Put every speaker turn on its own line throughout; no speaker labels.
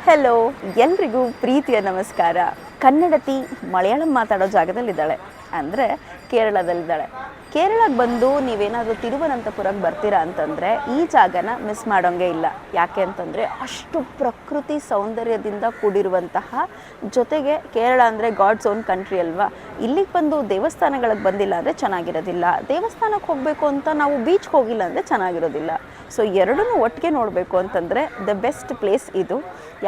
Hello, ಎಲ್ರಿಗೂ ಪ್ರೀತಿಯ ನಮಸ್ಕಾರ. ಕನ್ನಡತಿ ಮಲಯಾಳಂ ಮಾತಾಡೋ ಜಾಗದಲ್ಲಿದ್ದಾಳೆ, ಅಂದರೆ ಕೇರಳದಲ್ಲಿದ್ದಾಳೆ. ಕೇರಳಕ್ಕೆ ಬಂದು ನೀವೇನಾದರೂ ತಿರುವನಂತಪುರಕ್ಕೆ ಬರ್ತೀರಾ ಅಂತಂದರೆ ಈ ಜಾಗನ ಮಿಸ್ ಮಾಡೋಂಗೆ ಇಲ್ಲ. ಯಾಕೆ ಅಂತಂದರೆ ಅಷ್ಟು ಪ್ರಕೃತಿ ಸೌಂದರ್ಯದಿಂದ ಕೂಡಿರುವಂತಹ, ಜೊತೆಗೆ ಕೇರಳ ಅಂದರೆ ಗಾಡ್ಸ್ ಓನ್ ಕಂಟ್ರಿ ಅಲ್ವಾ. ಇಲ್ಲಿಗೆ ಬಂದು ದೇವಸ್ಥಾನಗಳಿಗೆ ಬಂದಿಲ್ಲ ಅಂದರೆ ಚೆನ್ನಾಗಿರೋದಿಲ್ಲ, ದೇವಸ್ಥಾನಕ್ಕೆ ಹೋಗಬೇಕು ಅಂತ ನಾವು ಬೀಚ್ಗೆ ಹೋಗಿಲ್ಲ ಅಂದರೆ ಚೆನ್ನಾಗಿರೋದಿಲ್ಲ. ಸೊ ಎರಡನ್ನೂ ಒಟ್ಟಿಗೆ ನೋಡಬೇಕು ಅಂತಂದರೆ ದ ಬೆಸ್ಟ್ ಪ್ಲೇಸ್ ಇದು.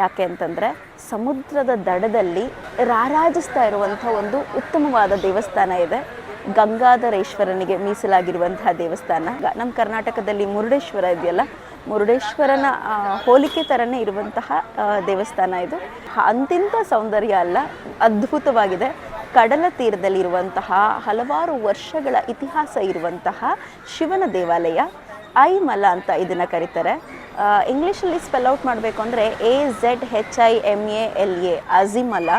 ಯಾಕೆ ಅಂತಂದರೆ ಸಮುದ್ರದ ದಡದಲ್ಲಿ ರಾರಾಜಿಸ್ತಾ ಇರುವಂಥ ಒಂದು ಉತ್ತಮವಾದ ದೇವಸ್ಥಾನ ಇದೆ. ಗಂಗಾಧರೇಶ್ವರನಿಗೆ ಮೀಸಲಾಗಿರುವಂತಹ ದೇವಸ್ಥಾನ. ನಮ್ಮ ಕರ್ನಾಟಕದಲ್ಲಿ ಮುರುಡೇಶ್ವರ ಇದೆಯಲ್ಲ, ಮುರುಡೇಶ್ವರನ ಹೋಲಿಕೆ ಥರನೇ ಇರುವಂತಹ ದೇವಸ್ಥಾನ ಇದು. ಅಂತಿಂಥ ಸೌಂದರ್ಯ ಅಲ್ಲ, ಅದ್ಭುತವಾಗಿದೆ. ಕಡಲ ತೀರದಲ್ಲಿರುವಂತಹ ಹಲವಾರು ವರ್ಷಗಳ ಇತಿಹಾಸ ಇರುವಂತಹ ಶಿವನ ದೇವಾಲಯ. ಐಮಲ ಅಂತ ಇದನ್ನು ಕರೀತಾರೆ. ಇಂಗ್ಲೀಷಲ್ಲಿ ಸ್ಪೆಲ್ಔಟ್ ಮಾಡಬೇಕು ಅಂದರೆ AZHIMALA, ಅಜಿಮಲ.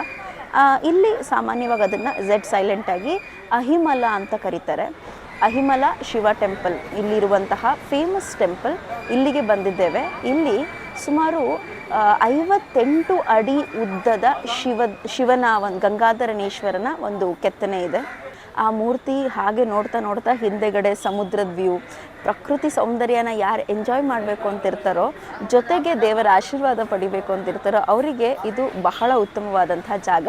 ಇಲ್ಲಿ ಸಾಮಾನ್ಯವಾಗಿ ಅದನ್ನು Z ಸೈಲೆಂಟಾಗಿ ಅಹಿಮಲ ಅಂತ ಕರೀತಾರೆ. ಅಹಿಮಲ ಶಿವ ಟೆಂಪಲ್ ಇಲ್ಲಿರುವಂತಹ ಫೇಮಸ್ ಟೆಂಪಲ್. ಇಲ್ಲಿಗೆ ಬಂದಿದ್ದೇವೆ. ಇಲ್ಲಿ ಸುಮಾರು 58 ಅಡಿ ಉದ್ದದ ಶಿವನ ಒಂದು ಗಂಗಾಧರೇಶ್ವರನ ಒಂದು ಕೆತ್ತನೆ ಇದೆ. ಆ ಮೂರ್ತಿ ಹಾಗೆ ನೋಡ್ತಾ ನೋಡ್ತಾ ಹಿಂದೆಗಡೆ ಸಮುದ್ರದ ವ್ಯೂ, ಪ್ರಕೃತಿ ಸೌಂದರ್ಯನ ಯಾರು ಎಂಜಾಯ್ ಮಾಡಬೇಕು ಅಂತಿರ್ತಾರೋ, ಜೊತೆಗೆ ದೇವರ ಆಶೀರ್ವಾದ ಪಡಿಬೇಕು ಅಂತಿರ್ತಾರೋ ಅವರಿಗೆ ಇದು ಬಹಳ ಉತ್ತಮವಾದಂಥ ಜಾಗ.